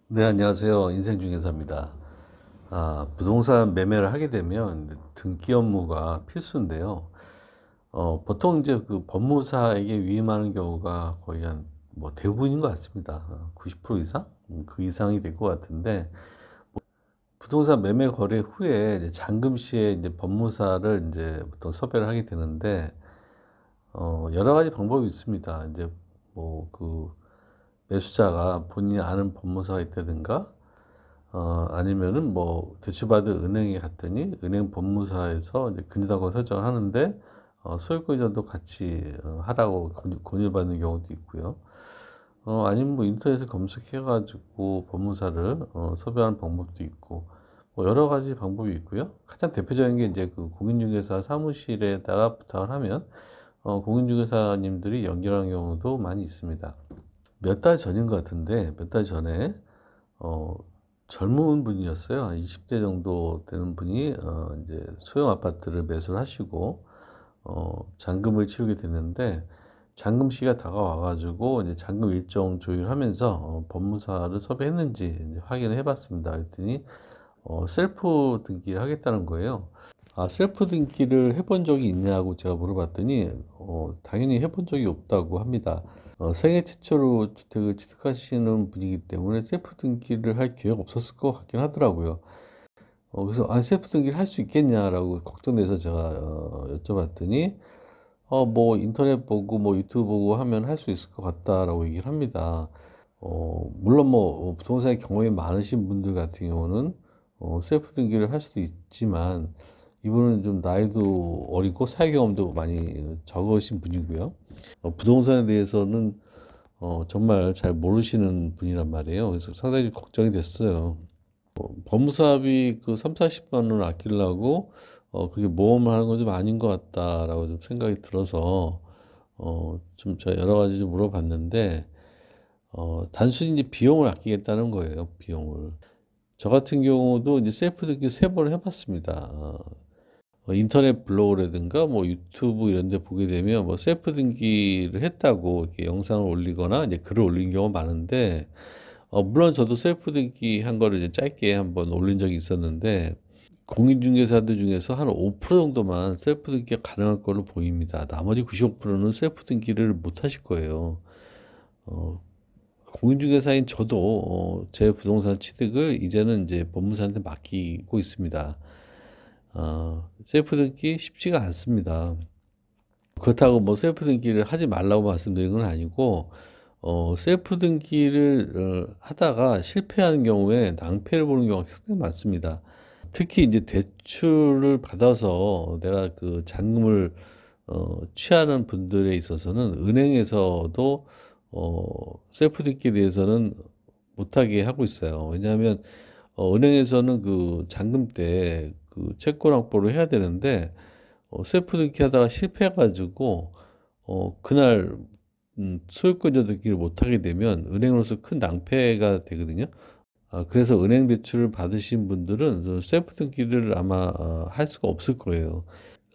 네, 안녕하세요. 인생중개사입니다. 부동산 매매를 하게 되면 등기 업무가 필수인데요. 보통 이제 그 법무사에게 위임하는 경우가 거의 뭐 대부분인 것 같습니다. 90% 이상? 그 이상이 될 것 같은데, 부동산 매매 거래 후에 이제 잔금 시에 이제 법무사를 이제 보통 섭외를 하게 되는데, 여러 가지 방법이 있습니다. 이제 뭐 매수자가 본인이 아는 법무사가 있다든가, 아니면은 뭐 대출받은 은행에 갔더니 은행 법무사에서 이제 근저당권 설정을 하는데 소유권 이전도 같이 하라고 권유받는 경우도 있고요. 아니면 뭐 인터넷에 검색해가지고 법무사를 섭외하는 방법도 있고 뭐 여러 가지 방법이 있고요. 가장 대표적인 게 이제 그 공인중개사 사무실에다가 부탁을 하면 공인중개사님들이 연결하는 경우도 많이 있습니다. 몇 달 전인 것 같은데 몇 달 전에 어, 젊은 분이었어요. 한 20대 정도 되는 분이 이제 소형 아파트를 매수를 하시고 잔금을 치르게 됐는데 잔금 시가 다가와가지고 이제 잔금 일정 조율하면서 법무사를 섭외했는지 이제 확인을 해봤습니다. 그랬더니 셀프 등기를 하겠다는 거예요. 셀프 등기를 해본 적이 있냐고 제가 물어봤더니 당연히 해본 적이 없다고 합니다. 생애 최초로 주택을 취득하시는 분이기 때문에 셀프 등기를 할 기회가 없었을 것 같긴 하더라고요. 그래서 셀프 등기를 할 수 있겠냐라고 걱정돼서 제가 여쭤봤더니 뭐 인터넷 보고 뭐 유튜브 보고 하면 할 수 있을 것 같다라고 얘기를 합니다. 물론 뭐 부동산에 경험이 많으신 분들 같은 경우는 셀프 등기를 할 수도 있지만 이분은 좀 나이도 어리고 사회 경험도 많이 적으신 분이고요. 부동산에 대해서는 정말 잘 모르시는 분이란 말이에요. 그래서 상당히 걱정이 됐어요. 법무사비 그 3, 40만 원을 아끼려고 그게 모험을 하는 건 좀 아닌 것 같다라고 좀 생각이 들어서 좀 제가 여러 가지 좀 물어봤는데 단순히 이제 비용을 아끼겠다는 거예요. 비용을. 저 같은 경우도 이제 셀프 등기 3번을 해봤습니다. 인터넷 블로그라든가 뭐 유튜브 이런 데 보게 되면 뭐 셀프 등기를 했다고 이렇게 영상을 올리거나 이제 글을 올린 경우가 많은데 물론 저도 셀프 등기 한 거를 이제 짧게 한번 올린 적이 있었는데 공인중개사들 중에서 한 5% 정도만 셀프 등기가 가능할 걸로 보입니다. 나머지 95%는 셀프 등기를 못 하실 거예요. 어, 공인중개사인 저도 제 부동산 취득을 이제는 이제 법무사한테 맡기고 있습니다. 셀프 등기 쉽지가 않습니다. 그렇다고 뭐 셀프 등기를 하지 말라고 말씀드린 건 아니고, 셀프 등기를 하다가 실패하는 경우에 낭패를 보는 경우가 상당히 많습니다. 특히 이제 대출을 받아서 내가 그 잔금을 취하는 분들에 있어서는 은행에서도 셀프 등기에 대해서는 못하게 하고 있어요. 왜냐하면 은행에서는 그 잔금 때 그 채권 확보를 해야 되는데 셀프 등기 하다가 실패해가지고 그날 소유권자 등기를 못하게 되면 은행으로서 큰 낭패가 되거든요. 그래서 은행 대출을 받으신 분들은 셀프 등기를 아마 할 수가 없을 거예요.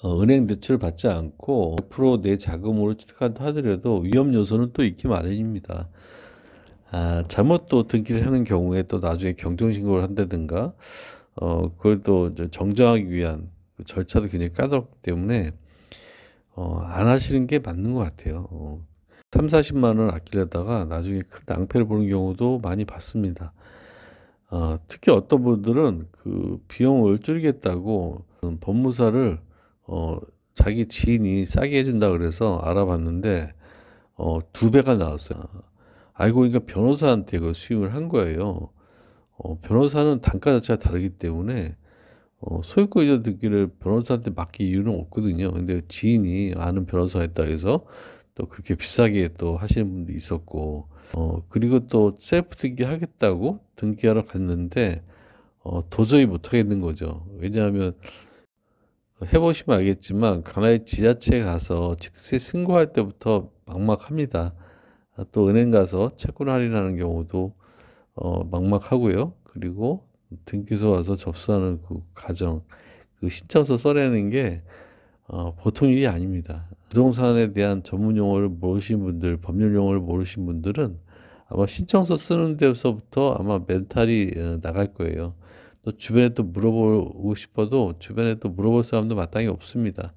은행 대출을 받지 않고 100% 내 자금으로 취득한다 하더라도 위험 요소는 또 있기 마련입니다. 잘못 또 등기를 하는 경우에 또 나중에 경정신고를 한다든가, 그걸 또 이제 정정하기 위한 그 절차도 굉장히 까다롭기 때문에, 안 하시는 게 맞는 것 같아요. 3, 40만 원 아끼려다가 나중에 큰 낭패를 보는 경우도 많이 봤습니다. 특히 어떤 분들은 그 비용을 줄이겠다고 법무사를 자기 지인이 싸게 해준다 그래서 알아봤는데 2배가 나왔어요. 알고 보니까 변호사한테 그 수임을 한 거예요. 변호사는 단가 자체가 다르기 때문에 소유권 이전 등기를 변호사한테 맡길 이유는 없거든요. 근데 지인이 아는 변호사가 있다 해서 또 그렇게 비싸게 또 하시는 분도 있었고, 그리고 또 셀프 등기 하겠다고 등기하러 갔는데 도저히 못 하겠는 거죠. 왜냐하면 해보시면 알겠지만 가나의 지자체에 가서 취득세 신고할 때부터 막막합니다. 또 은행 가서 채권 할인하는 경우도 막막하고요. 그리고 등기소 와서 접수하는 그 과정, 그 신청서 써내는 게 보통 일이 아닙니다. 부동산에 대한 전문 용어를 모르신 분들, 법률 용어를 모르신 분들은 아마 신청서 쓰는 데서부터 아마 멘탈이 나갈 거예요. 또 주변에 또 물어보고 싶어도 주변에 또 물어볼 사람도 마땅히 없습니다.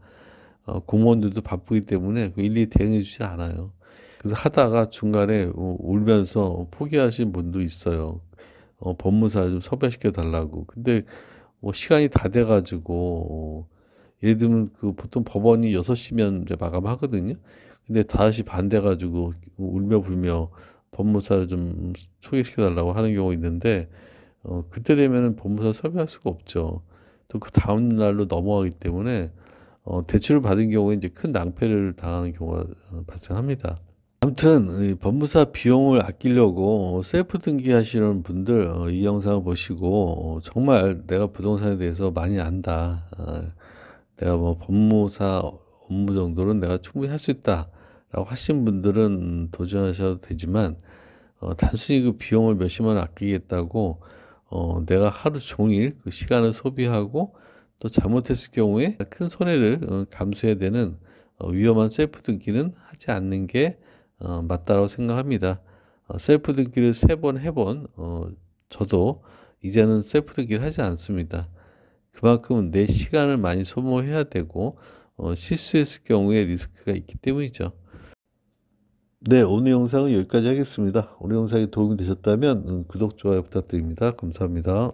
공무원들도 바쁘기 때문에 그 일일이 대응해 주지 않아요. 그래서 하다가 중간에 울면서 포기하신 분도 있어요. 법무사 좀 섭외시켜 달라고. 근데 뭐 시간이 다 돼 가지고 예를 들면 그 보통 법원이 6시면 이제 마감하거든요. 근데 5시 반 돼 가지고 울며 불며 법무사를 좀 소개시켜 달라고 하는 경우가 있는데 그때 되면은 법무사 섭외할 수가 없죠. 또 그다음 날로 넘어가기 때문에 대출을 받은 경우에 이제 큰 낭패를 당하는 경우가 발생합니다. 아무튼 이 법무사 비용을 아끼려고 셀프 등기하시는 분들 이 영상을 보시고 정말 '내가 부동산에 대해서 많이 안다. 내가 뭐 법무사 업무 정도는 내가 충분히 할 수 있다.'라고 하신 분들은 도전하셔도 되지만 단순히 그 비용을 몇십만 원 아끼겠다고 내가 하루 종일 그 시간을 소비하고 또 잘못했을 경우에 큰 손해를 감수해야 되는 위험한 셀프 등기는 하지 않는 게 맞다고 생각합니다. 셀프 등기를 3번 해 본 저도 이제는 셀프 등기를 하지 않습니다. 그만큼 내 시간을 많이 소모해야 되고 실수했을 경우에 리스크가 있기 때문이죠. 네, 오늘 영상은 여기까지 하겠습니다. 오늘 영상이 도움이 되셨다면 구독, 좋아요 부탁드립니다. 감사합니다.